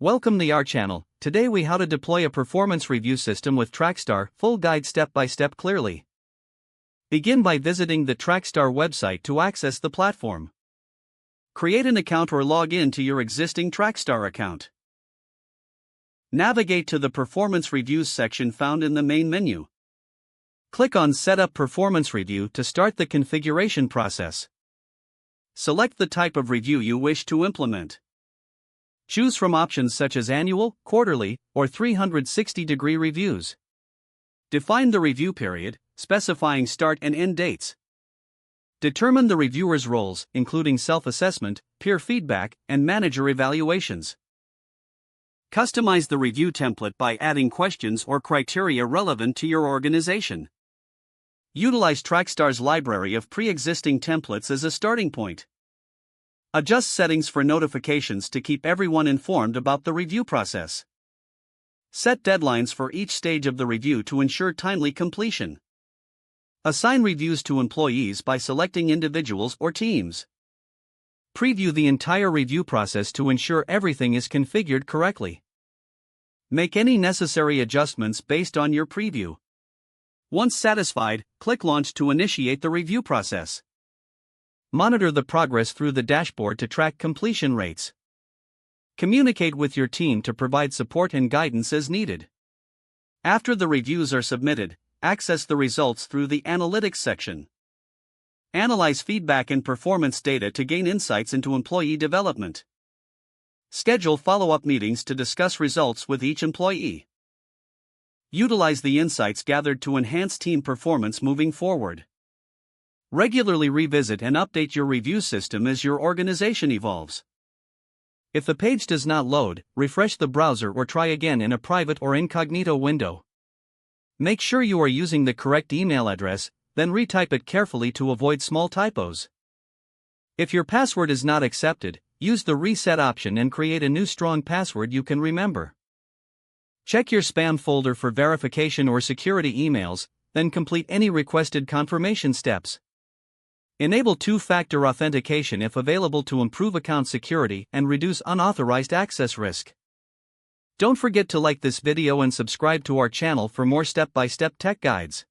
Welcome to our channel. Today we how to deploy a performance review system with Trakstar, full guide step by step clearly. Begin by visiting the Trakstar website to access the platform. Create an account or log in to your existing Trakstar account. Navigate to the Performance Reviews section found in the main menu. Click on Set up Performance Review to start the configuration process. Select the type of review you wish to implement. Choose from options such as annual, quarterly, or 360-degree reviews. Define the review period, specifying start and end dates. Determine the reviewer's roles, including self-assessment, peer feedback, and manager evaluations. Customize the review template by adding questions or criteria relevant to your organization. Utilize Trakstar's library of pre-existing templates as a starting point. Adjust settings for notifications to keep everyone informed about the review process. Set deadlines for each stage of the review to ensure timely completion. Assign reviews to employees by selecting individuals or teams. Preview the entire review process to ensure everything is configured correctly. Make any necessary adjustments based on your preview. Once satisfied, click Launch to initiate the review process. Monitor the progress through the dashboard to track completion rates. Communicate with your team to provide support and guidance as needed. After the reviews are submitted, access the results through the Analytics section. Analyze feedback and performance data to gain insights into employee development. Schedule follow-up meetings to discuss results with each employee. Utilize the insights gathered to enhance team performance moving forward. Regularly revisit and update your review system as your organization evolves. If the page does not load, refresh the browser or try again in a private or incognito window. Make sure you are using the correct email address, then retype it carefully to avoid small typos. If your password is not accepted, use the reset option and create a new strong password you can remember. Check your spam folder for verification or security emails, then complete any requested confirmation steps. Enable two-factor authentication if available to improve account security and reduce unauthorized access risk. Don't forget to like this video and subscribe to our channel for more step-by-step tech guides.